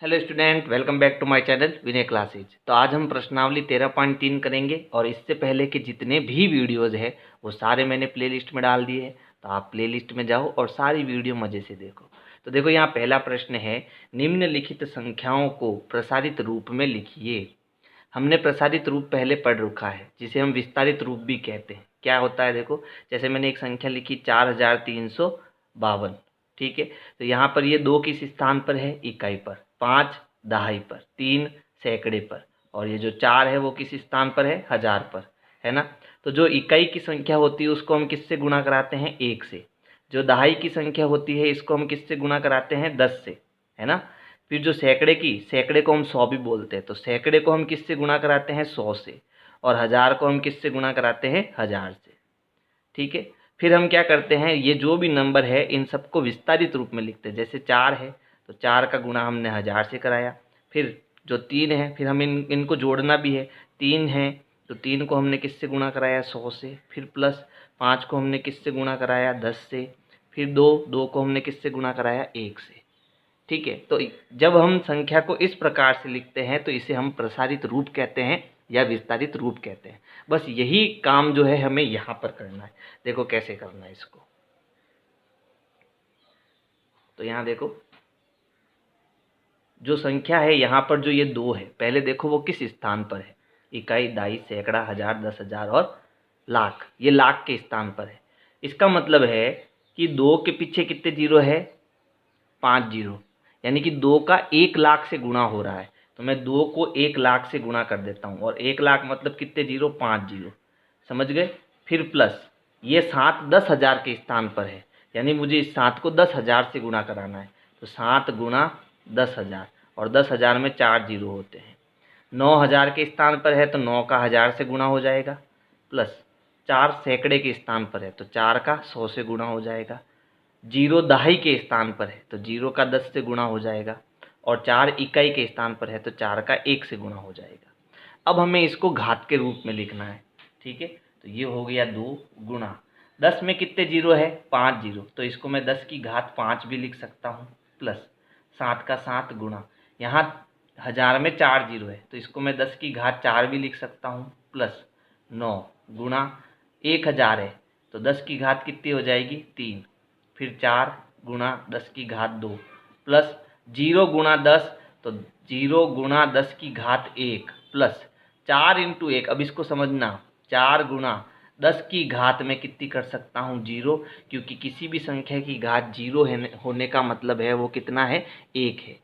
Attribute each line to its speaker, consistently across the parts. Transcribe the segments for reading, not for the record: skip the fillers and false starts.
Speaker 1: Hello student, welcome back to my channel Vinay classes. तो आज हम प्रश्नावली 13.3 करेंगे और इससे पहले के जितने भी वीडियोज़ है वो सारे मैंने प्लेलिस्ट में डाल दिए हैं। तो आप प्लेलिस्ट में जाओ और सारी वीडियो मज़े से देखो। तो देखो, यहाँ पहला प्रश्न है, निम्नलिखित संख्याओं को प्रसारित रूप में लिखिए। हमने प्रसारित रूप पहले पढ़ रखा है, जिसे हम विस्तारित रूप भी कहते हैं। क्या होता है देखो, जैसे मैंने एक संख्या लिखी 4352, ठीक है। तो यहाँ पर ये 2 किस स्थान पर है? इकाई पर, 5 दहाई पर, 3 सैकड़े पर, और ये जो 4 है वो किस स्थान पर है? हजार पर, है ना। तो जो इकाई की संख्या होती है उसको हम किससे गुणा कराते हैं? 1 से। जो दहाई की संख्या होती है इसको हम किससे गुणा कराते हैं? 10 से, है ना। फिर जो सैकड़े को हम 100 भी बोलते हैं, तो सैकड़े को हम किससे गुणा कराते हैं? 100 से। और हजार को हम किससे गुणा कराते हैं? हजार से, ठीक है। फिर हम क्या करते हैं, ये जो भी नंबर है इन सबको विस्तारित रूप में लिखते हैं। जैसे 4 है तो 4 का गुणा हमने हजार से कराया। फिर जो 3 है, फिर हम इनको जोड़ना भी है। 3 है तो 3 को हमने किससे गुणा कराया? 100 से। फिर प्लस 5 को हमने किससे गुणा कराया? 10 से। फिर 2 को हमने किससे गुणा कराया? 1 से, ठीक है। तो जब हम संख्या को इस प्रकार से लिखते हैं तो इसे हम प्रसारित रूप कहते हैं या विस्तारित रूप कहते हैं। बस यही काम जो है हमें यहाँ पर करना है। देखो कैसे करना है इसको। तो यहाँ देखो, जो संख्या है यहाँ पर जो ये 2 है, पहले देखो वो किस स्थान पर है? इकाई, दहाई, सैकड़ा, हजार, 10,000 और लाख। ये लाख के स्थान पर है। इसका मतलब है कि 2 के पीछे कितने जीरो है? 5 जीरो। यानी कि 2 का 1 लाख से गुणा हो रहा है। तो मैं 2 को 1 लाख से गुणा कर देता हूँ, और 1 लाख मतलब कितने जीरो? 5 जीरो, समझ गए। फिर प्लस ये 7 10,000 के स्थान पर है, यानी मुझे इस 7 को 10,000 से गुणा कराना है। तो 7 गुणा 10,000, और 10,000 में 4 जीरो होते हैं। 9,000 के स्थान पर है तो 9 का 1000 से गुणा हो जाएगा। प्लस 4 सैकड़े के स्थान पर है तो 4 का 100 से गुणा हो जाएगा। 0 दहाई के स्थान पर है तो 0 का 10 से गुणा हो जाएगा। और 4 इकाई के स्थान पर है तो 4 का 1 से गुणा हो जाएगा। अब हमें इसको घात के रूप में लिखना है, ठीक है। तो ये हो गया 2 गुणा 10 में कितने जीरो है? 5 जीरो। तो इसको मैं 10 की घात 5 भी लिख सकता हूँ। प्लस 7 का 7 गुणा, यहाँ हजार में 4 जीरो है तो इसको मैं 10 की घात 4 भी लिख सकता हूँ। प्लस 9 गुणा 1000 है तो 10 की घात कितनी हो जाएगी? 3। फिर 4 गुणा 10 की घात 2, प्लस 0 गुणा 10 तो 0 गुणा 10 की घात 1, प्लस 4 इंटू 1। अब इसको समझना, 4 गुणा 10 की घात में कितनी कर सकता हूँ? 0, क्योंकि किसी भी संख्या की घात 0 होने का मतलब है वो कितना है? 1 है।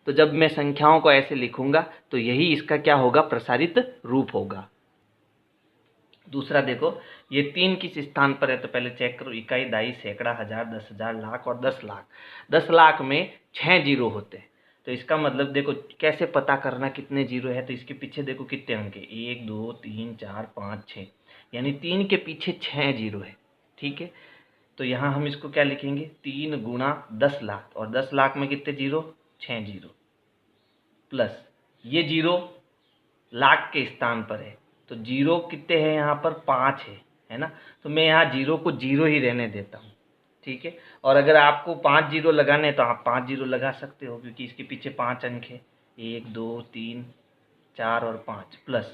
Speaker 1: तो जब मैं संख्याओं को ऐसे लिखूंगा तो यही इसका क्या होगा? प्रसारित रूप होगा। दूसरा देखो, ये 3 किस स्थान पर है? तो पहले चेक करो, इकाई, दहाई, सैकड़ा, हजार, 10,000, लाख और 10 लाख। 10 लाख में 6 जीरो होते हैं। तो इसका मतलब देखो कैसे पता करना कितने जीरो है। तो इसके पीछे देखो कितने अंक है? 1 2 3 4 5 6, यानी 3 के पीछे 6 जीरो है, ठीक है। तो यहाँ हम इसको क्या लिखेंगे? 3 गुणा 10 लाख, और 10 लाख में कितने जीरो? 6 जीरो। प्लस ये जीरो लाख के स्थान पर है तो जीरो कितने हैं यहाँ पर? 5 है ना। तो मैं यहाँ जीरो को जीरो ही रहने देता हूँ, ठीक है। और अगर आपको 5 जीरो लगाने हैं तो आप 5 जीरो लगा सकते हो, क्योंकि इसके पीछे 5 अंक है, 1 2 3 4 और 5। प्लस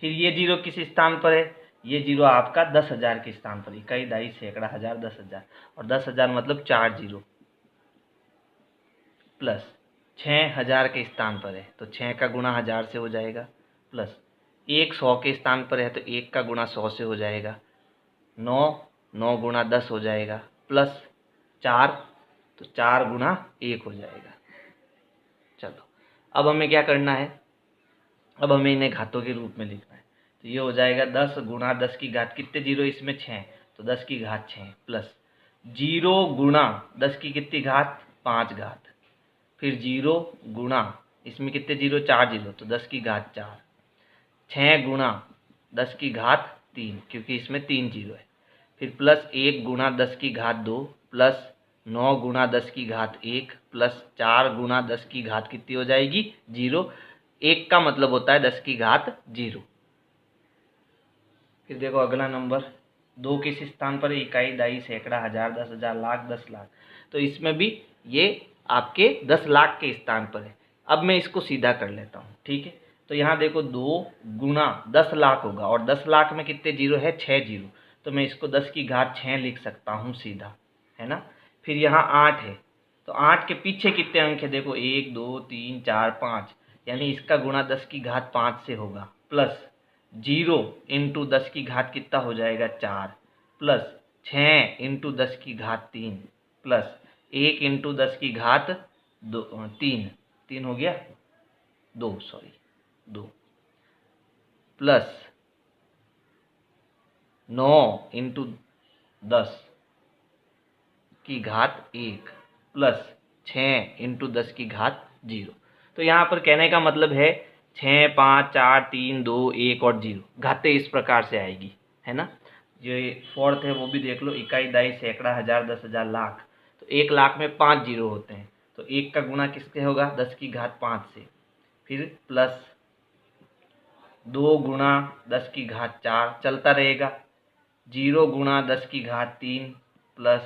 Speaker 1: फिर ये जीरो किस स्थान पर है? ये जीरो आपका 10,000 के स्थान पर, इकाई, दहाई, सैकड़ा, हजार, 10,000, और 10,000 मतलब 4 जीरो। प्लस 6,000 के स्थान पर है तो 6 का गुणा 1000 से हो जाएगा। प्लस 1 100 के स्थान पर है तो 1 का गुणा 100 से हो जाएगा। 9 9 गुणा 10 हो जाएगा। प्लस 4 तो 4 गुणा 1 हो जाएगा। चलो, अब हमें क्या करना है? अब हमें इन्हें घातों के रूप में लिखना है। तो ये हो जाएगा 10 गुणा 10 की घात, कितने जीरो इसमें? 6, तो 10 की घात 6, प्लस 0 गुणा 10 की कितनी घात? 5 घात। फिर 0 गुणा, इसमें कितने जीरो? 4 जीरो, तो 10 की घात 4। 6 गुणा 10 की घात 3, क्योंकि इसमें 3 जीरो है। फिर प्लस 1 गुणा 10 की घात 2, प्लस 9 गुणा 10 की घात 1, प्लस 4 गुणा 10 की घात कितनी हो जाएगी? 0। 1 का मतलब होता है 10 की घात 0। फिर देखो अगला नंबर, 2 किस स्थान पर है? इकाई, दहाई, सैकड़ा, हजार, 10,000, लाख, 10 लाख। तो इसमें भी ये आपके 10 लाख के स्थान पर है, अब मैं इसको सीधा कर लेता हूँ, ठीक है। तो यहाँ देखो 2 गुना 10 लाख होगा, और 10 लाख में कितने जीरो है, 6 जीरो, तो मैं इसको 10 की घात 6 लिख सकता हूँ सीधा, है ना। फिर यहाँ 8 है, तो 8 के पीछे कितने अंक है, देखो 1 2 3 4 5, यानी इसका गुणा 10 की घात 5 से होगा, प्लस 0 इंटू 10 की घात कितना हो जाएगा 4, प्लस 6 इंटू 10 की घात 3, प्लस 1 इंटू 10 की घात 3 हो गया 2, सॉरी 2, प्लस 9 इंटू 10 की घात 1, प्लस 6 इंटू 10 की घात 0। तो यहाँ पर कहने का मतलब है 6 5 4 3 2 1 और 0, घातें इस प्रकार से आएगी, है ना। जो फोर्थ है वो भी देख लो, इकाई दाई सैकड़ा हज़ार 10,000 लाख, तो 1 लाख में 5 जीरो होते हैं, तो 1 का गुणा किससे होगा, 10 की घात 5 से, फिर प्लस 2 गुणा 10 की घात 4 चलता रहेगा, 0 गुणा 10 की घात 3, प्लस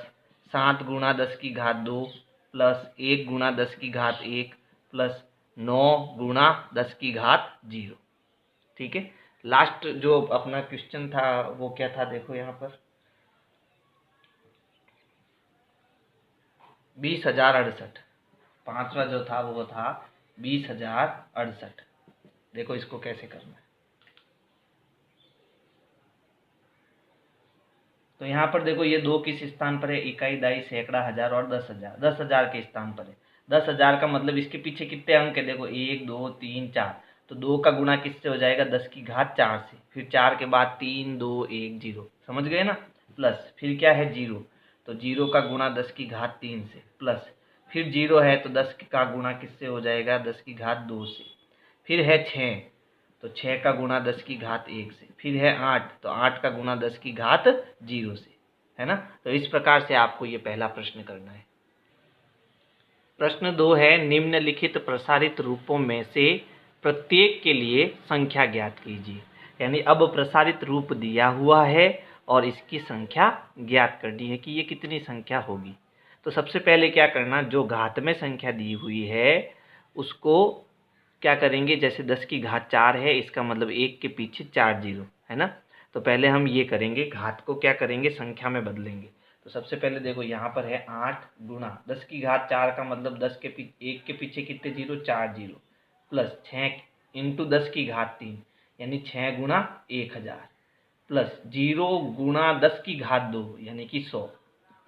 Speaker 1: 7 गुणा 10 की घात 2, प्लस 1 गुणा 10 की घात 1, प्लस 9 गुणा 10 की घात 0, ठीक है। लास्ट जो अपना क्वेश्चन था वो क्या था, देखो यहाँ पर 20,068, पांचवा जो था वो था 20,068। देखो इसको कैसे करना है, तो यहाँ पर देखो ये 2 किस स्थान पर है, इकाई दाई सैकड़ा हज़ार और 10,000, 10,000 के स्थान पर है। 10,000 का मतलब इसके पीछे कितने अंक है, देखो 1 2 3 4, तो 2 का गुणा किससे हो जाएगा, 10 की घात 4 से, फिर 4 के बाद 3 2 1 0, समझ गए ना, प्लस फिर क्या है 0, तो 0 का गुणा 10 की घात 3 से, प्लस फिर 0 है तो 10 का गुणा किससे हो जाएगा, 10 की घात 2 से, फिर है 6, तो 6 का गुणा 10 की घात 1 से, फिर है 8, तो 8 का गुणा 10 की घात 0 से, है ना। तो इस प्रकार से आपको ये पहला प्रश्न करना है। प्रश्न 2 है, निम्नलिखित प्रसारित रूपों में से प्रत्येक के लिए संख्या ज्ञात कीजिए। यानी अब प्रसारित रूप दिया हुआ है और इसकी संख्या ज्ञात करनी है कि ये कितनी संख्या होगी। तो सबसे पहले क्या करना, जो घात में संख्या दी हुई है उसको क्या करेंगे, जैसे 10 की घात 4 है, इसका मतलब 1 के पीछे 4 जीरो, है ना। तो पहले हम ये करेंगे, घात को क्या करेंगे, संख्या में बदलेंगे। तो सबसे पहले देखो यहाँ पर है 8 गुणा 10 की घात 4 का मतलब 10 के पीछे 1 के पीछे कितने जीरो, 4 जीरो, प्लस 6 इंटू 10 की घात 3, यानी 6 गुणा 1000, प्लस 0 गुणा 10 की घात 2 यानी कि 100,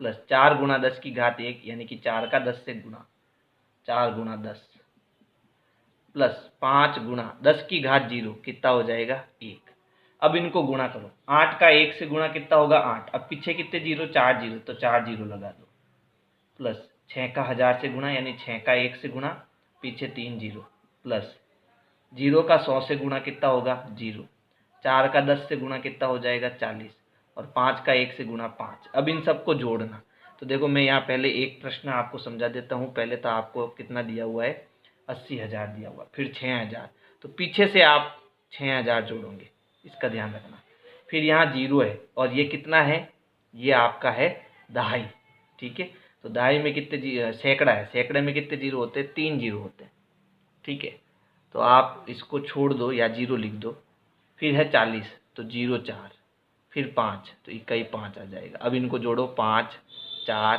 Speaker 1: प्लस 4 गुणा 10 की घात 1 यानी कि 4 का 10 से गुणा, 4 गुणा 10, प्लस 5 गुणा 10 की घात 0 कितना हो जाएगा 1। अब इनको गुणा करो, 8 का 1 से गुणा कितना होगा 8, अब पीछे कितने जीरो, 4 जीरो, तो 4 जीरो लगा दो, प्लस 6 का 1000 से गुणा यानी 6 का 1 से गुणा, पीछे 3 जीरो, प्लस 0 का 100 से गुणा कितना होगा 0, 4 का 10 से गुणा कितना हो जाएगा 40, और 5 का 1 से गुणा 5। अब इन सबको जोड़ना, तो देखो मैं यहाँ पहले एक प्रश्न आपको समझा देता हूँ। पहले तो आपको कितना दिया हुआ है, 80,000 दिया हुआ, फिर 6,000, तो पीछे से आप 6,000 जोड़ोगे, इसका ध्यान रखना। फिर यहाँ 0 है और ये कितना है, ये आपका है दहाई, ठीक है। तो दहाई में कितने सैकड़ा है, सैकड़े में कितने जीरो होते हैं, 3 जीरो होते हैं, ठीक है। तो आप इसको छोड़ दो या 0 लिख दो। फिर है 40, तो 0 4, फिर 5, तो इकाई 5 आ जाएगा। अब इनको जोड़ो 5 4,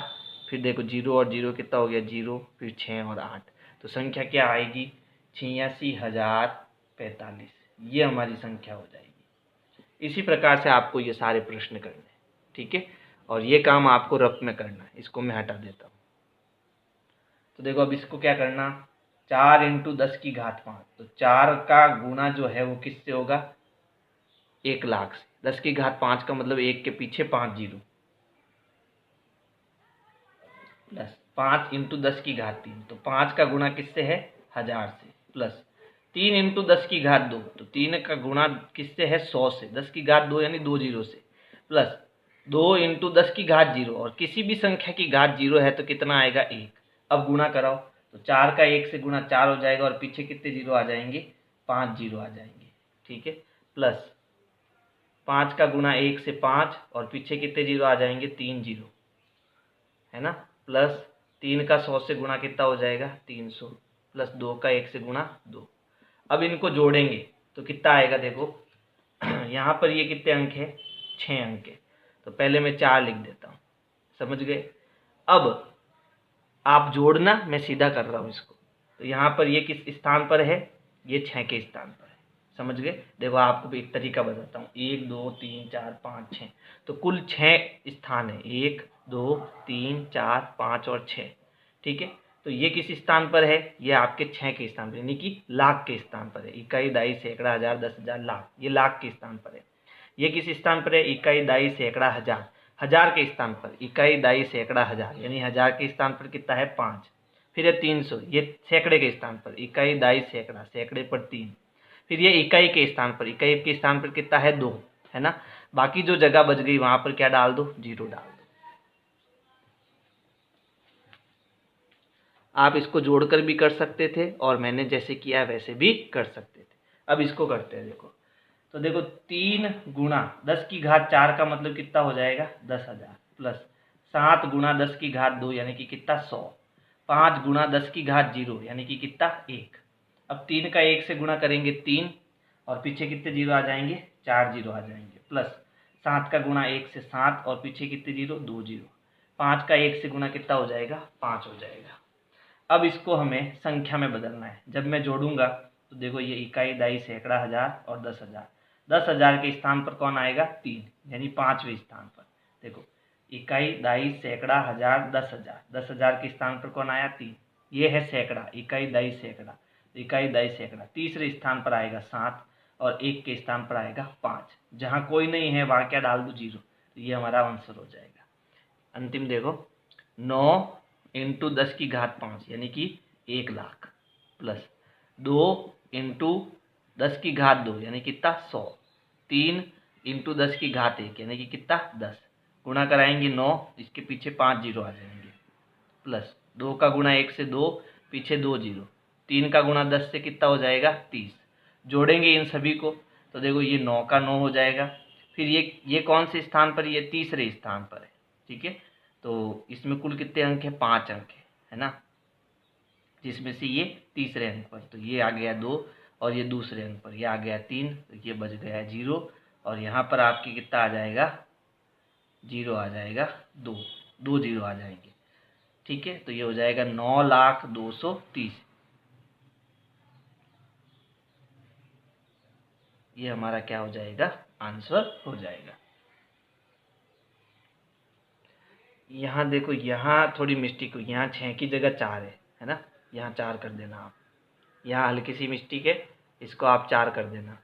Speaker 1: फिर देखो 0 और 0 कितना हो गया 0, फिर 6 और 8, तो संख्या क्या आएगी 86,045, ये हमारी संख्या हो जाएगी। इसी प्रकार से आपको ये सारे प्रश्न करने हैं, ठीक है। और ये काम आपको रफ में करना है, इसको मैं हटा देता हूँ। तो देखो अब इसको क्या करना, 4 इंटू 10 की घात 5, तो 4 का गुणा जो है वो किससे होगा 1 लाख से, 10 की घात 5 का मतलब 1 के पीछे 5 जीरो, प्लस 5 इंटू 10 की घात 3, तो 5 का गुणा किससे है 1000 से, प्लस 3 इंटू 10 की घात 2, तो 3 का गुणा किससे है 100 से, 10 की घात 2 यानी 2 जीरो से, प्लस 2 इंटू 10 की घात 0, और किसी भी संख्या की घात 0 है तो कितना आएगा 1। अब गुणा कराओ, तो 4 का 1 से गुणा 4 हो जाएगा, और पीछे कितने जीरो आ जाएंगे 5 जीरो आ जाएंगे, ठीक है। प्लस 5 का गुणा 1 से 5, और पीछे कितने जीरो आ जाएंगे 3 जीरो, है ना। प्लस 3 का 100 से गुणा कितना हो जाएगा 300, प्लस 2 का 1 से गुणा 2। अब इनको जोड़ेंगे तो कितना आएगा देखो, यहाँ पर ये कितने अंक है, 6 अंक है, तो पहले मैं 4 लिख देता हूँ, समझ गए। अब आप जोड़ना, मैं सीधा कर रहा हूँ इसको, तो यहाँ पर ये किस स्थान पर है, ये 6 के स्थान पर है, समझ गए। देखो आपको भी एक तरीका बताता हूँ, 1 2 3 4 5 6, तो कुल 6 स्थान है, 1 2 3 4 5 और 6, ठीक है। तो ये किस स्थान पर है, ये आपके 6 के स्थान पर, यानी कि लाख के स्थान पर है। इकाई, दाई, सैकड़ा, हजार, 10,000, लाख, ये लाख के स्थान पर है। ये किस स्थान पर है, इकाई, दाई, सैकड़ा, हजार, हजार के स्थान पर, इकाई, दाई, सैकड़ा, हजार, यानी हजार के स्थान पर कितना है 5। फिर है 300, ये सैकड़े के स्थान पर, इकाई, दाई, सैकड़ा, सैकड़े पर 3। फिर ये इकाई के स्थान पर, इकाई के स्थान पर कितना है 2, है ना। बाकी जो जगह बच गई वहां पर क्या डाल दो, 0 डाल दो। आप इसको जोड़कर भी कर सकते थे और मैंने जैसे किया वैसे भी कर सकते थे। अब इसको करते हैं, देखो तो देखो 3 गुणा 10 की घात 4 का मतलब कितना हो जाएगा 10,000, प्लस 7 गुणा 10 की घात 2 यानी कि कितना 100, 5 गुणा 10 की घात 0 यानी कि कितना 1। अब 3 का 1 से गुणा करेंगे 3, और पीछे कितने जीरो आ जाएंगे, 4 जीरो आ जाएंगे, प्लस 7 का गुणा 1 से 7, और पीछे कितने जीरो, 2 जीरो। 5 का 1 से गुणा कितना हो जाएगा, 5 हो जाएगा। अब इसको हमें संख्या में बदलना है। जब मैं जोड़ूंगा तो देखो ये इकाई, दाई, सैकड़ा, हजार और 10,000, 10,000 के स्थान पर कौन आएगा 3, यानी 5वें स्थान पर। देखो इकाई, दाई, सैकड़ा, हजार, 10,000, 10,000 के स्थान पर कौन आया 3, ये है सैकड़ा, इकाई, दाई, सैकड़ा, इकाई, दाई, सैकड़ा। तीसरे स्थान पर आएगा 7, और 1 के स्थान पर आएगा 5। जहाँ कोई नहीं है वहाँ क्या डाल दो 0, तो ये हमारा आंसर हो जाएगा। अंतिम देखो 9 इंटू 10 की घात 5 यानी कि 1 लाख, प्लस 2 इंटू 10 की घात 2 यानी कितना 100, 3 इंटू 10 की घात 1 यानी कि कितना 10, गुणा कराएंगे 9, इसके पीछे 5 जीरो आ जाएंगे, प्लस 2 का गुणा 1 से 2, पीछे 2 जीरो, 3 का गुणा 10 से कितना हो जाएगा 30। जोड़ेंगे इन सभी को तो देखो ये 9 का 9 हो जाएगा। फिर ये कौन से स्थान पर, ये तीसरे स्थान पर है, ठीक है। तो इसमें कुल कितने अंक है, 5 अंक है ना, जिसमें से ये तीसरे अंक पर, तो ये आ गया 2, और ये दूसरे अंक पर ये आ गया 3, तो ये बच गया 0, और यहाँ पर आपकी कितना आ जाएगा 0 आ जाएगा, 2 जीरो आ जाएंगे, ठीक है। तो ये हो जाएगा 9,02,30, ये हमारा क्या हो जाएगा, आंसर हो जाएगा। यहाँ देखो, यहाँ थोड़ी मिस्टेक हुई, यहाँ 6 की जगह 4 है ना, यहाँ 4 कर देना आप, यहाँ हल्की सी मिस्टेक है, इसको आप 4 कर देना।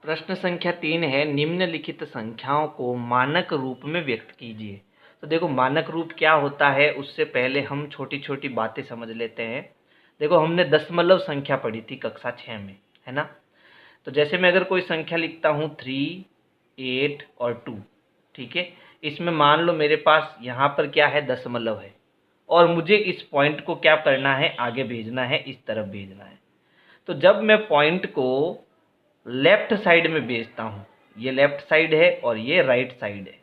Speaker 1: प्रश्न संख्या 3 है, निम्नलिखित संख्याओं को मानक रूप में व्यक्त कीजिए। तो देखो मानक रूप क्या होता है, उससे पहले हम छोटी छोटी बातें समझ लेते हैं। देखो हमने दशमलव संख्या पढ़ी थी कक्षा 6 में, है ना। तो जैसे मैं अगर कोई संख्या लिखता हूँ 3, 8 और 2, ठीक है, इसमें मान लो मेरे पास यहाँ पर क्या है, दशमलव है, और मुझे इस पॉइंट को क्या करना है, आगे भेजना है, इस तरफ भेजना है। तो जब मैं पॉइंट को लेफ्ट साइड में भेजता हूँ, ये लेफ्ट साइड है और ये राइट साइड है,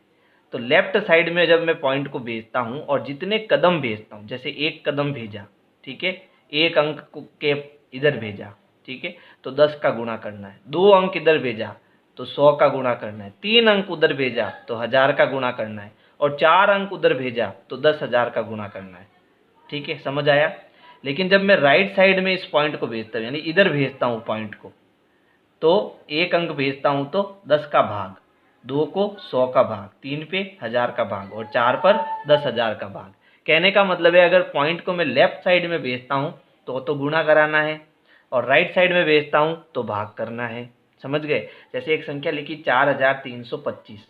Speaker 1: तो लेफ्ट साइड में जब मैं पॉइंट को भेजता हूँ और जितने कदम भेजता हूँ, जैसे 1 कदम भेजा, ठीक है, 1 अंक के इधर भेजा, ठीक है, तो 10 का गुणा करना है, 2 अंक इधर भेजा तो 100 का गुणा करना है, 3 अंक उधर भेजा तो 1000 का गुणा करना है, और 4 अंक उधर भेजा तो 10,000 का गुणा करना है, ठीक है, समझ आया। लेकिन जब मैं राइट साइड में इस पॉइंट को भेजता हूँ, यानी इधर भेजता हूँ पॉइंट को, तो 1 अंक भेजता हूँ तो 10 का भाग, 2 को 100 का भाग, 3 पे 1000 का भाग, और 4 पर 10,000 का भाग। कहने का मतलब है अगर पॉइंट को मैं लेफ्ट साइड में भेजता हूँ तो गुणा कराना है, और राइट साइड में भेजता हूँ तो भाग करना है, समझ गए। जैसे एक संख्या लिखी 4325,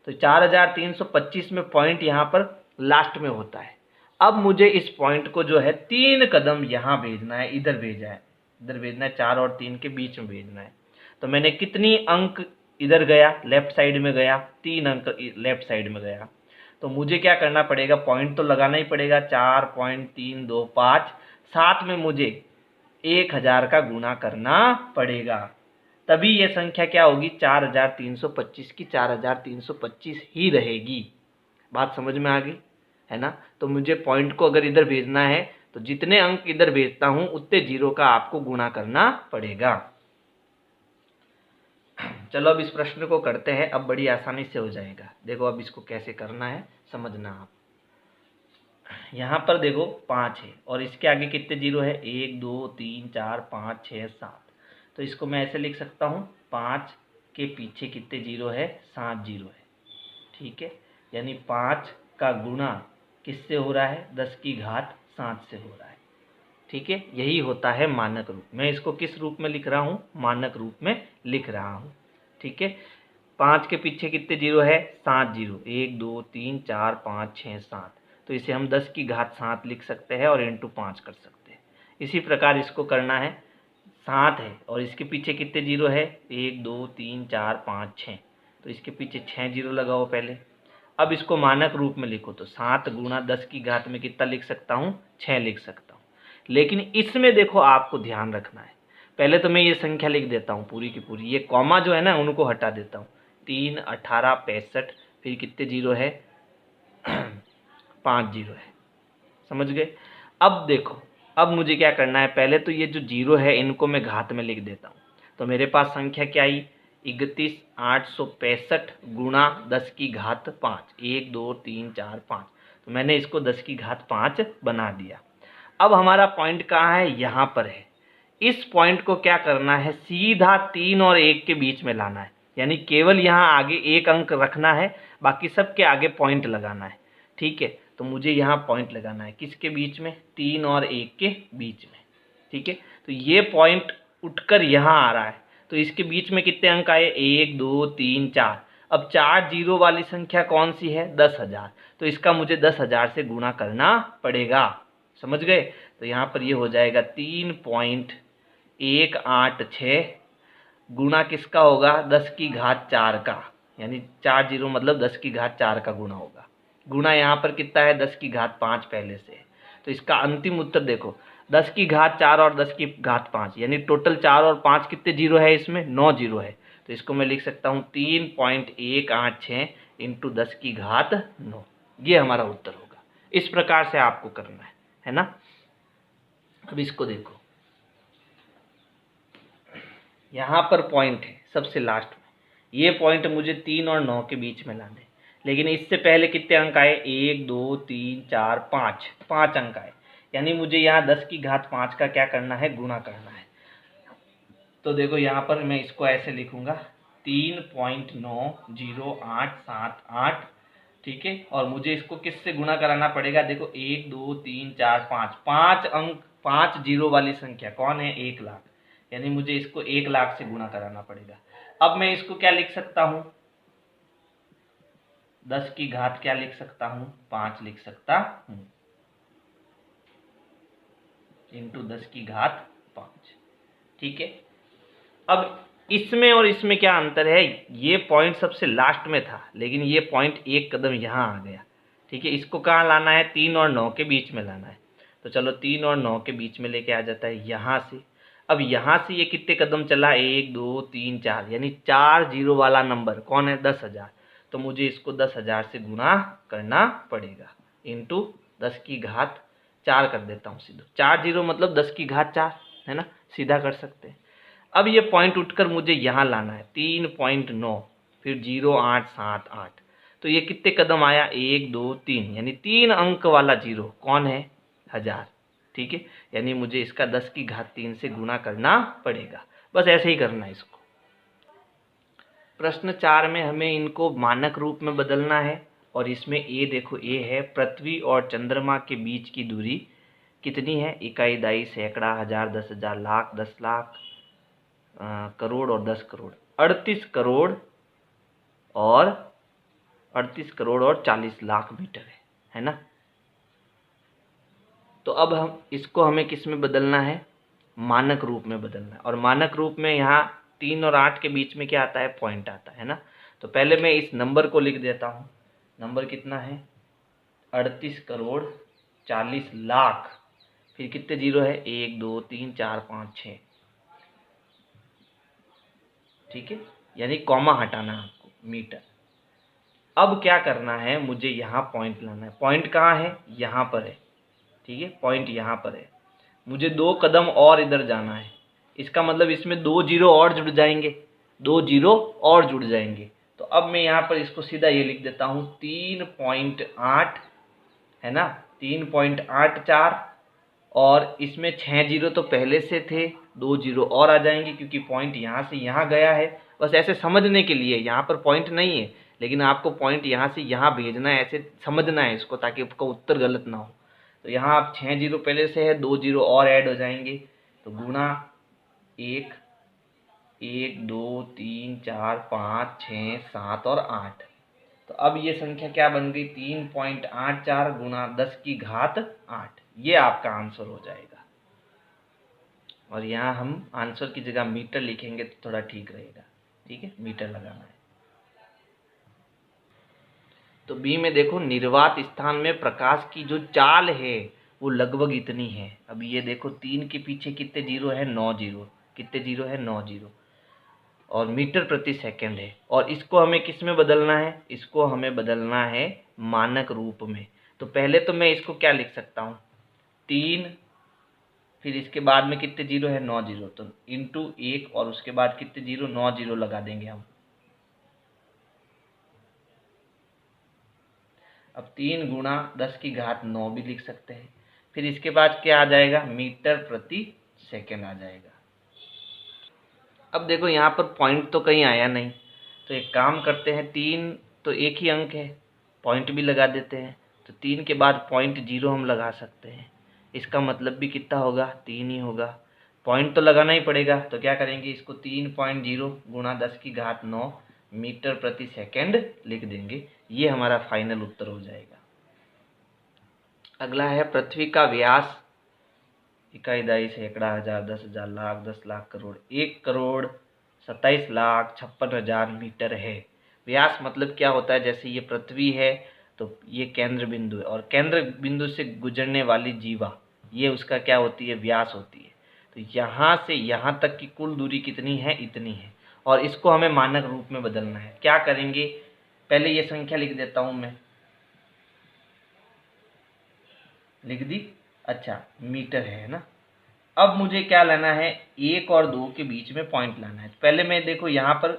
Speaker 1: तो 4325 में पॉइंट यहाँ पर लास्ट में होता है। अब मुझे इस पॉइंट को जो है 3 कदम यहाँ भेजना है, इधर भेजा है, इधर भेजना है, 4 और 3 के बीच में भेजना है। तो मैंने कितनी अंक इधर गया, लेफ्ट साइड में गया, 3 अंक लेफ्ट साइड में गया। तो मुझे क्या करना पड़ेगा, पॉइंट तो लगाना ही पड़ेगा, 4.325, साथ में मुझे 1000 का गुणा करना पड़ेगा, तभी ये संख्या क्या होगी, 4325 की 4325 ही रहेगी। बात समझ में आ गई है ना। तो मुझे पॉइंट को अगर इधर भेजना है तो जितने अंक इधर भेजता हूं उतने जीरो का आपको गुणा करना पड़ेगा। चलो अब इस प्रश्न को करते हैं, अब बड़ी आसानी से हो जाएगा। देखो अब इसको कैसे करना है समझना आप। यहाँ पर देखो 5 है और इसके आगे कितने जीरो है, 1 2 3 4 5 6 7। तो इसको मैं ऐसे लिख सकता हूँ, 5 के पीछे कितने जीरो है, 7 जीरो है। ठीक है, यानी 5 का गुणा किससे हो रहा है, 10 की घात 7 से हो रहा है। ठीक है, यही होता है मानक रूप। मैं इसको किस रूप में लिख रहा हूँ, मानक रूप में लिख रहा हूँ। ठीक है, 5 के पीछे कितने जीरो है, 7 जीरो, 1 2 3 4 5 6 7। तो इसे हम 10 की घात 7 लिख सकते हैं और इंटू 5 कर सकते हैं। इसी प्रकार इसको करना है, 7 है और इसके पीछे कितने जीरो है, 1 2 3 4 5 6। तो इसके पीछे 6 जीरो लगाओ पहले। अब इसको मानक रूप में लिखो तो 7 गुणा 10 की घात में कितना लिख सकता हूँ, 6 लिख सकता हूँ। लेकिन इसमें देखो आपको ध्यान रखना है, पहले तो मैं ये संख्या लिख देता हूँ पूरी की पूरी, ये कॉमा जो है ना उनको हटा देता हूँ। 3 18 65, फिर कितने जीरो है 5 जीरो है। समझ गए। अब देखो, अब मुझे क्या करना है, पहले तो ये जो जीरो है इनको मैं घात में लिख देता हूँ। तो मेरे पास संख्या क्या आई, 31,865 गुणा 10 की घात 5, 1 2 3 4 5। तो मैंने इसको 10 की घात 5 बना दिया। अब हमारा पॉइंट कहाँ है, यहाँ पर है। इस पॉइंट को क्या करना है, सीधा 3 और 1 के बीच में लाना है। यानी केवल यहाँ आगे एक अंक रखना है, बाकी सबके आगे पॉइंट लगाना है। ठीक है, तो मुझे यहाँ पॉइंट लगाना है किसके बीच में, 3 और 1 के बीच में। ठीक है, तो ये पॉइंट उठकर यहाँ आ रहा है, तो इसके बीच में कितने अंक आए, 1 2 3 4। अब 4 जीरो वाली संख्या कौन सी है, 10,000। तो इसका मुझे 10,000 से गुणा करना पड़ेगा। समझ गए। तो यहाँ पर ये हो जाएगा 3.186 गुणा किसका होगा, 10 की घात 4 का, यानी 4 जीरो मतलब 10 की घात 4 का गुणा होगा। गुणा यहाँ पर कितना है, 10 की घात 5 पहले से है। तो इसका अंतिम उत्तर देखो, 10 की घात 4 और 10 की घात 5, यानी टोटल 4 और 5 कितने जीरो है, इसमें 9 जीरो है। तो इसको मैं लिख सकता हूँ 3.186 इंटू 10 की घात 9। ये हमारा उत्तर होगा। इस प्रकार से आपको करना है ना। अब इसको देखो, यहाँ पर पॉइंट है सबसे लास्ट में, ये पॉइंट मुझे 3 और 9 के बीच में लाने, लेकिन इससे पहले कितने अंक आए, 1 2 3 4 5, 5 अंक आए। यानी मुझे यहाँ 10 की घात 5 का क्या करना है, गुणा करना है। तो देखो यहाँ पर मैं इसको ऐसे लिखूंगा, 3.9078। ठीक है, और मुझे इसको किससे गुणा कराना पड़ेगा, देखो 1 2 3 4 5, 5 अंक 5 जीरो वाली संख्या कौन है, 1 लाख। यानी मुझे इसको 1 लाख से गुणा कराना पड़ेगा। अब मैं इसको क्या लिख सकता हूँ, 10 की घात क्या लिख सकता हूँ, 5 लिख सकता हूँ, इंटू 10 की घात 5। ठीक है, अब इसमें और इसमें क्या अंतर है, ये पॉइंट सबसे लास्ट में था, लेकिन ये पॉइंट एक कदम यहाँ आ गया। ठीक है, इसको कहाँ लाना है, 3 और 9 के बीच में लाना है। तो चलो 3 और 9 के बीच में लेके आ जाता है यहाँ से। अब यहाँ से ये कितने कदम चला, 1 2 3 4, यानी 4 जीरो वाला नंबर कौन है, 10,000। तो मुझे इसको 10,000 से गुणा करना पड़ेगा, इंटू 10 की घात 4 कर देता हूँ सीधा। 4 जीरो मतलब 10 की घात 4 है ना, सीधा कर सकते हैं। अब ये पॉइंट उठकर मुझे यहाँ लाना है, 3.9, फिर 0878। तो ये कितने कदम आया, 1 2 3, यानी 3 अंक वाला जीरो कौन है, 1000। ठीक है, यानी मुझे इसका 10 की घात 3 से गुणा करना पड़ेगा। बस ऐसे ही करना है इसको। प्रश्न 4 में हमें इनको मानक रूप में बदलना है, और इसमें ए देखो, ए है पृथ्वी और चंद्रमा के बीच की दूरी कितनी है, इकाई, दाई, सैकड़ा, हजार, 10,000, लाख, 10 लाख, करोड़ और 10 करोड़, 38 करोड़ और 40 लाख मीटर है ना। तो अब हमें किस में बदलना है, मानक रूप में बदलना है। और मानक रूप में यहाँ 3 और 8 के बीच में क्या आता है, पॉइंट आता है ना। तो पहले मैं इस नंबर को लिख देता हूँ, नंबर कितना है, 38 करोड़ 40 लाख, फिर कितने जीरो है, 1 2 3 4 5 6। ठीक है, यानी कॉमा हटाना है आपको, मीटर। अब क्या करना है, मुझे यहाँ पॉइंट लाना है। पॉइंट कहाँ है, यहाँ पर है। ठीक है, पॉइंट यहाँ पर है, मुझे 2 कदम और इधर जाना है, इसका मतलब इसमें 2 जीरो और जुड़ जाएंगे, 2 जीरो और जुड़ जाएंगे। तो अब मैं यहाँ पर इसको सीधा ये लिख देता हूँ 3.8 है ना, 3.84, और इसमें 6 जीरो तो पहले से थे, 2 जीरो और आ जाएंगे क्योंकि पॉइंट यहाँ से यहाँ गया है। बस ऐसे समझने के लिए, यहाँ पर पॉइंट नहीं है लेकिन आपको पॉइंट यहाँ से यहाँ भेजना है, ऐसे समझना है इसको ताकि आपका उत्तर गलत ना हो। तो यहाँ आप 6 जीरो पहले से है, 2 जीरो और ऐड हो जाएंगे, तो गुणा 1, 1 2 3 4 5 6 7 और 8। तो अब ये संख्या क्या बन गई, 3.84 गुणा 10 की घात 8, ये आपका आंसर हो जाएगा। और यहाँ हम आंसर की जगह मीटर लिखेंगे तो थोड़ा ठीक रहेगा, ठीक है, मीटर लगाना है। तो बी में देखो, निर्वात स्थान में प्रकाश की जो चाल है वो लगभग इतनी है। अब ये देखो 3 के पीछे कितने जीरो है, 9 जीरो, कितने जीरो है, 9 जीरो, और मीटर प्रति सेकंड है। और इसको हमें किस में बदलना है, इसको हमें बदलना है मानक रूप में। तो पहले तो मैं इसको क्या लिख सकता हूँ, 3, फिर इसके बाद में कितने जीरो है, 9 जीरो, तो इंटू 1, और उसके बाद कितने जीरो, 9 जीरो लगा देंगे हम। अब 3 गुणा 10 की घात 9 भी लिख सकते हैं। फिर इसके बाद क्या आ जाएगा, मीटर प्रति सेकंड आ जाएगा। अब देखो यहाँ पर पॉइंट तो कहीं आया नहीं, तो एक काम करते हैं, 3 तो एक ही अंक है, पॉइंट भी लगा देते हैं। तो 3 के बाद पॉइंट जीरो हम लगा सकते हैं, इसका मतलब भी कितना होगा, 3 ही होगा। पॉइंट तो लगाना ही पड़ेगा, तो क्या करेंगे, इसको 3.0 गुणा 10 की घात 9 मीटर प्रति सेकंड लिख देंगे। ये हमारा फाइनल उत्तर हो जाएगा। अगला है पृथ्वी का व्यास, इकाई दाई सैकड़ा हजार 10,000 लाख 10 लाख करोड़ 1,27,56,000 मीटर है। व्यास मतलब क्या होता है, जैसे ये पृथ्वी है तो ये केंद्र बिंदु है, और केंद्र बिंदु से गुजरने वाली जीवा, ये उसका क्या होती है, व्यास होती है। तो यहाँ से यहाँ तक की कुल दूरी कितनी है, इतनी है, और इसको हमें मानक रूप में बदलना है। क्या करेंगे, पहले ये संख्या लिख देता हूँ मैं, लिख दी, अच्छा मीटर है ना। अब मुझे क्या लाना है, 1 और 2 के बीच में पॉइंट लाना है। पहले मैं देखो यहाँ पर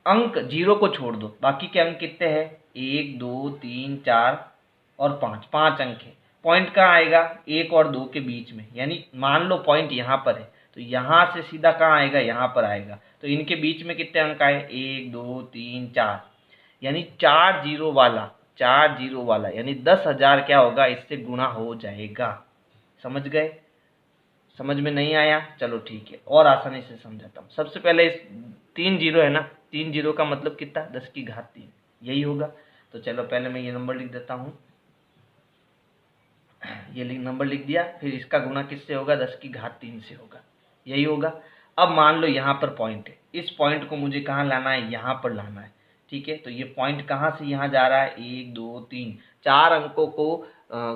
Speaker 1: अंक जीरो को छोड़ दो, बाकी के अंक कितने हैं, 1 2 3 4 और 5, 5 अंक है। पॉइंट कहाँ आएगा, 1 और 2 के बीच में, यानी मान लो पॉइंट यहाँ पर है तो यहाँ से सीधा कहाँ आएगा, यहाँ पर आएगा। तो इनके बीच में कितने अंक आए, 1 2 3 4, यानी 4 जीरो वाला, 4 जीरो वाला यानी 10,000 क्या होगा, इससे गुणा हो जाएगा। समझ गए, समझ में नहीं आया, चलो ठीक है, और आसानी से समझाता हूँ। सबसे पहले इस 3 जीरो है ना, 3 जीरो का मतलब कितना, 10 की घात 3, यही होगा। तो चलो पहले मैं ये नंबर लिख देता हूँ, ये नंबर लिख दिया, फिर इसका गुणा किससे होगा, 10 की घात 3 से होगा, यही होगा। अब मान लो यहाँ पर पॉइंट है, इस पॉइंट को मुझे कहाँ लाना है, यहाँ पर लाना है, ठीक है। तो ये पॉइंट कहाँ से यहाँ जा रहा है, 1 2 3, 4 अंकों को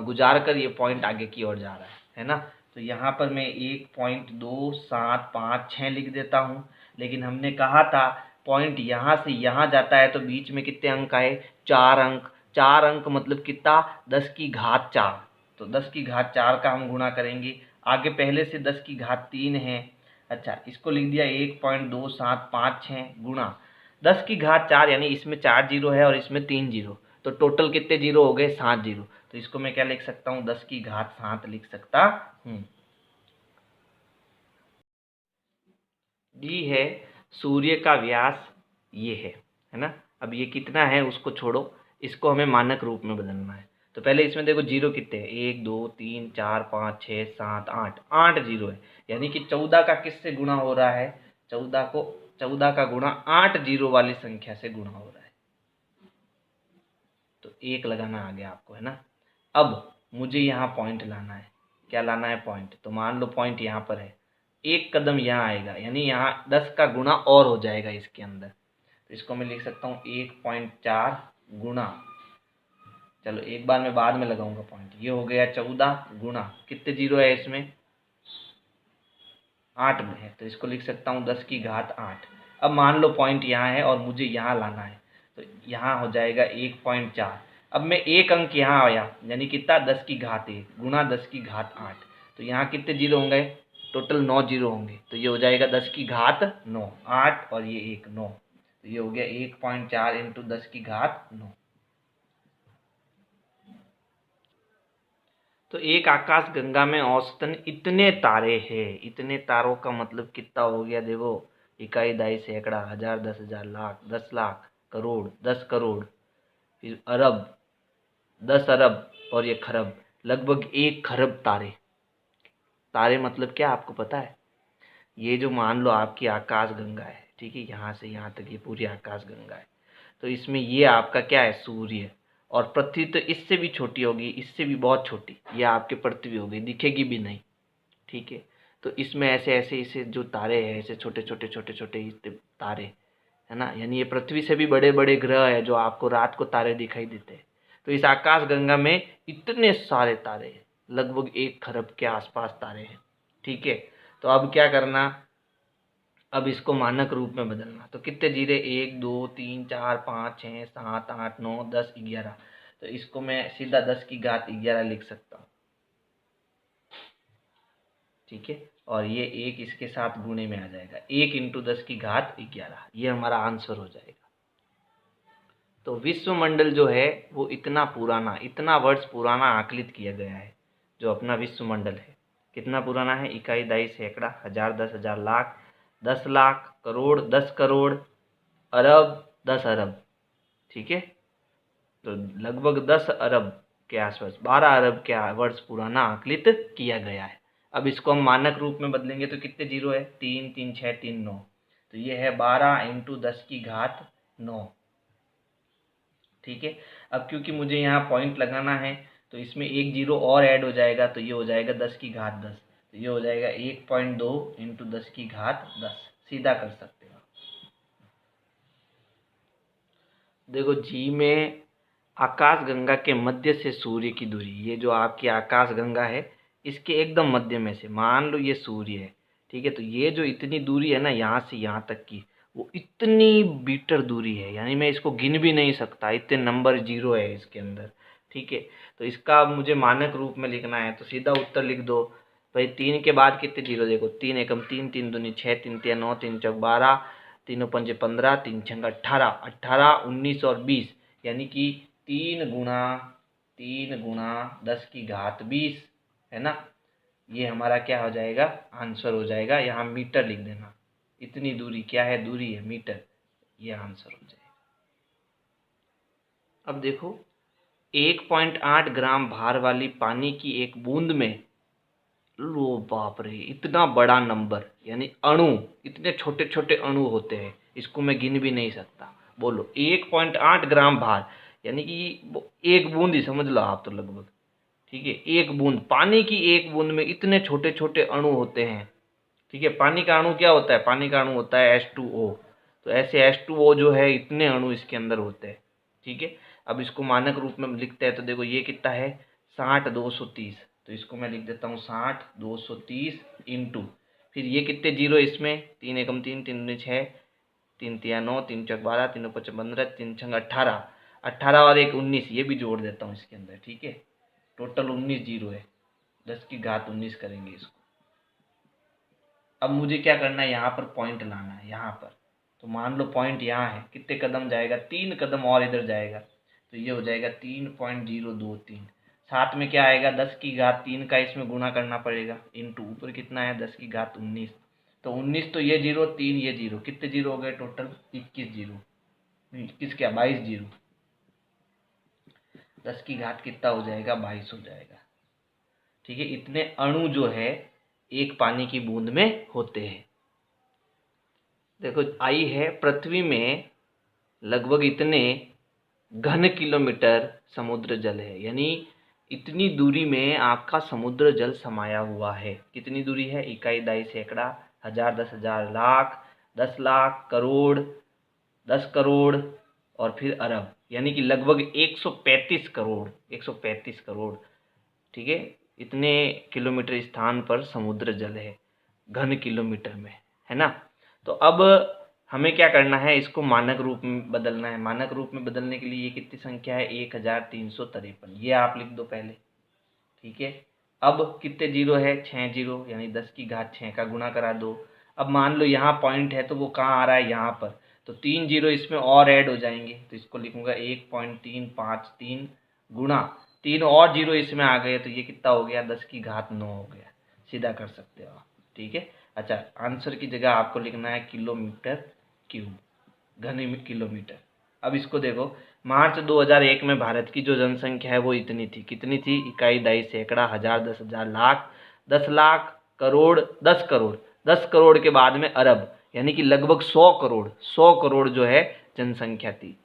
Speaker 1: गुजार कर ये पॉइंट आगे की ओर जा रहा है ना। तो यहाँ पर मैं 1.27556 लिख देता हूँ, लेकिन हमने कहा था पॉइंट यहाँ से यहाँ जाता है तो बीच में कितने अंक आए, 4 अंक। 4 अंक मतलब कितना, 10 की घात 4। तो 10 की घात 4 का हम गुणा करेंगे, आगे पहले से 10 की घात 3 है, अच्छा इसको लिख दिया 1.2756 गुणा 10 की घात 4, यानी इसमें 4 जीरो है और इसमें 3 जीरो, तो टोटल कितने जीरो हो गए, 7 जीरो। तो इसको मैं क्या लिख सकता हूँ, 10 की घात 7 लिख सकता हूँ। डी है सूर्य का व्यास, ये है ना। अब ये कितना है उसको छोड़ो, इसको हमें मानक रूप में बदलना है। तो पहले इसमें देखो जीरो कितने हैं, 1 2 3 4 5 6 7 8, 8 जीरो है, यानी कि 14 का किससे गुणा हो रहा है, 14 का गुणा 8 जीरो वाली संख्या से गुणा हो रहा है। तो 1 लगाना आ गया आपको, है ना। अब मुझे यहाँ पॉइंट लाना है, क्या लाना है, पॉइंट। तो मान लो पॉइंट यहाँ पर है, एक कदम यहाँ आएगा, यानी यहाँ 10 का गुणा और हो जाएगा इसके अंदर। तो इसको मैं लिख सकता हूँ 1.4 गुणा, चलो एक बार मैं बाद में लगाऊंगा पॉइंट, ये हो गया 14 गुणा कितने जीरो है इसमें, 8 में है, तो इसको लिख सकता हूँ 10 की घात 8। अब मान लो पॉइंट यहाँ है और मुझे यहाँ लाना है, तो यहाँ हो जाएगा 1.4, अब मैं एक अंक यहाँ आया, यानी कितना 10 की घात 1 गुणा 10 की घात 8, तो यहाँ कितने जीरो होंगे, टोटल 9 जीरो होंगे। तो ये हो जाएगा 10 की घात 9, 8 और ये 1 9, तो ये हो गया 1.4 इंटू 10 की घात 9। तो एक आकाश गंगा में औसतन इतने तारे हैं। इतने तारों का मतलब कितना हो गया, देखो, इकाई, दाई, सैकड़ा, हजार, 10,000, लाख, 10 लाख, करोड़, 10 करोड़, फिर अरब, 10 अरब और ये खरब, लगभग 1 खरब तारे। तारे मतलब क्या आपको पता है? ये जो मान लो आपकी आकाश गंगा है, ठीक है, यहाँ से यहाँ तक ये पूरी आकाश गंगा है, तो इसमें ये आपका क्या है, सूर्य। और पृथ्वी तो इससे भी छोटी होगी, इससे भी बहुत छोटी, ये आपकी पृथ्वी होगी, दिखेगी भी नहीं, ठीक है। तो इसमें ऐसे ऐसे इसे जो तारे हैं, ऐसे छोटे छोटे छोटे छोटे तारे, है ना, यानी ये पृथ्वी से भी बड़े बड़े ग्रह है जो आपको रात को तारे दिखाई देते हैं। तो इस आकाश गंगा में इतने सारे तारे हैं, लगभग 1 खरब के आसपास तारे हैं, ठीक है। तो अब क्या करना, अब इसको मानक रूप में बदलना। तो कितने जीरे, 1 2 3 4 5 6 7 8 9 10 11, तो इसको मैं सीधा 10 की घात 11 लिख सकता हूँ, ठीक है। और ये एक इसके साथ गुणे में आ जाएगा, 1 इंटू 10 की घात 11, ये हमारा आंसर हो जाएगा। तो विश्वमंडल जो है वो इतना पुराना, इतना वर्ष पुराना आकलित किया गया है। जो अपना विश्वमंडल है कितना पुराना है, इकाई, दाई, सैकड़ा, हजार, 10,000, लाख, 10 लाख, करोड़, 10 करोड़, अरब, 10 अरब, ठीक है। तो लगभग 10 अरब के आसपास, 12 अरब के वर्ष पुराना आकलित किया गया है। अब इसको हम मानक रूप में बदलेंगे तो कितने जीरो है, 3 3 6 3 9, तो ये है 12 इंटू 10 की घात 9, ठीक है। अब क्योंकि मुझे यहाँ पॉइंट लगाना है तो इसमें एक जीरो और ऐड हो जाएगा, तो ये हो जाएगा 10 की घात 10, तो ये हो जाएगा 1.2 इंटू 10 की घात 10, सीधा कर सकते हो। देखो जी में आकाश गंगा के मध्य से सूर्य की दूरी, ये जो आपकी आकाश गंगा है इसके एकदम मध्य में से मान लो ये सूर्य है, ठीक है। तो ये जो इतनी दूरी है ना यहाँ से यहाँ तक की, वो इतनी मीटर दूरी है, यानी मैं इसको गिन भी नहीं सकता, इतने नंबर जीरो है इसके अंदर, ठीक है। तो इसका मुझे मानक रूप में लिखना है तो सीधा उत्तर लिख दो भाई, 3 के बाद कितने जीरो, देखो 3 एकम 3, 3 दूनी 6, 3 तिया 9, 3 चौक 12, तीनों पंजे 15, 3 छंग 18, 18 19 और 20, यानी कि 3 गुणा 10 की घात 20, है ना। ये हमारा क्या हो जाएगा, आंसर हो जाएगा। यहाँ मीटर लिख देना, इतनी दूरी क्या है, दूरी है मीटर, ये आंसर हो जाएगा। अब देखो 1.8 ग्राम भार वाली पानी की एक बूंद में, लो बाप रे, इतना बड़ा नंबर, यानी अणु, इतने छोटे छोटे अणु होते हैं, इसको मैं गिन भी नहीं सकता। बोलो 1.8 ग्राम भार, यानी कि एक बूंद ही समझ लो आप तो लगभग, ठीक है। एक बूंद पानी की, एक बूंद में इतने छोटे छोटे अणु होते हैं, ठीक है। पानी का अणु क्या होता है, पानी का अणु होता है H2O, तो ऐसे H2O जो है इतने अणु इसके अंदर होते हैं, ठीक है। अब इसको मानक रूप में लिखते हैं तो देखो ये कितना है, 60 230, तो इसको मैं लिख देता हूँ 60 230 इंटू, फिर ये कितने जीरो इसमें, 3 एकम 3, 3 दूनी 6, 3 तिया 9, 3 चौक 12, 3 पच 15, 3 छंग 18, 18 और एक 19, ये भी जोड़ देता हूँ इसके अंदर, ठीक है। टोटल 19 जीरो है, 10 की घात 19 करेंगे इसको। अब मुझे क्या करना है, यहाँ पर पॉइंट लाना है यहाँ पर, तो मान लो पॉइंट यहाँ है, कितने कदम जाएगा, 3 कदम और इधर जाएगा, तो ये हो जाएगा 3.023। साथ में क्या आएगा, 10 की घात 3 का इसमें गुणा करना पड़ेगा, इंटू ऊपर कितना है 10 की घात 19, तो 19 तो ये जीरो, 3 ये जीरो, कितने जीरो हो गए टोटल, 21 जीरो, 21 क्या 22 जीरो, 10 की घात कितना हो जाएगा, 22 हो जाएगा, ठीक है। इतने अणु जो है एक पानी की बूंद में होते हैं। देखो आई है पृथ्वी में लगभग इतने घन किलोमीटर समुद्र जल है, यानी इतनी दूरी में आपका समुद्र जल समाया हुआ है। कितनी दूरी है, इकाई, दाई, सैकड़ा, हजार, 10,000, लाख, 10 लाख, करोड़, 10 करोड़ और फिर अरब, यानी कि लगभग 135 करोड़, 135 करोड़, ठीक है। इतने किलोमीटर स्थान पर समुद्र जल है, घन किलोमीटर में, है ना। तो अब हमें क्या करना है, इसको मानक रूप में बदलना है। मानक रूप में बदलने के लिए ये कितनी संख्या है, 1353, ये आप लिख दो पहले, ठीक है। अब कितने जीरो है, 6 जीरो, यानी 10 की घात 6 का गुणा करा दो। अब मान लो यहाँ पॉइंट है तो वो कहाँ आ रहा है, यहाँ पर, तो 3 जीरो इसमें और ऐड हो जाएंगे, तो इसको लिखूंगा 1.353 गुणा 3 और जीरो इसमें आ गए, तो ये कितना हो गया, 10 की घात 9 हो गया। सीधा कर सकते हो आप, ठीक है। अच्छा, आंसर की जगह आपको लिखना है किलोमीटर क्यूब, घन किलोमीटर। अब इसको देखो, मार्च 2001 में भारत की जो जनसंख्या है वो इतनी थी, कितनी थी, इकाई, दहाई, सैकड़ा, हजार, 10,000, लाख, 10 लाख, करोड़, 10 करोड़, 10 करोड़ के बाद में अरब, यानी कि लगभग 100 करोड़, 100 करोड़ जो है जनसंख्या थी।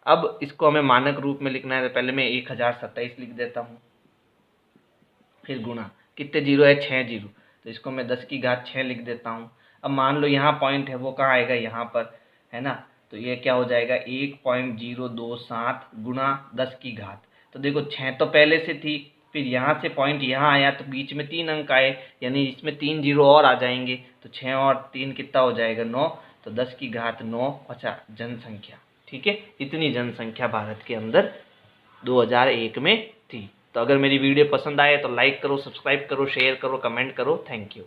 Speaker 1: अब इसको हमें मानक रूप में लिखना है, तो पहले मैं 1027 लिख देता हूँ, फिर गुणा, कितने जीरो है, 6 जीरो, तो इसको मैं 10 की घात 6 लिख देता हूँ। अब मान लो यहाँ पॉइंट है वो कहाँ आएगा, यहाँ पर है ना, तो ये क्या हो जाएगा, 1.027 गुणा 10 की घात। तो देखो 6 तो पहले से थी, फिर यहाँ से पॉइंट यहाँ आया तो बीच में 3 अंक आए, यानी इसमें 3 जीरो और आ जाएंगे, तो 6 और 3 कितना हो जाएगा, 9, तो 10 की घात 9। अच्छा, जनसंख्या, ठीक है, इतनी जनसंख्या भारत के अंदर 2001 में थी। तो अगर मेरी वीडियो पसंद आए तो लाइक करो, सब्सक्राइब करो, शेयर करो, कमेंट करो। Thank you.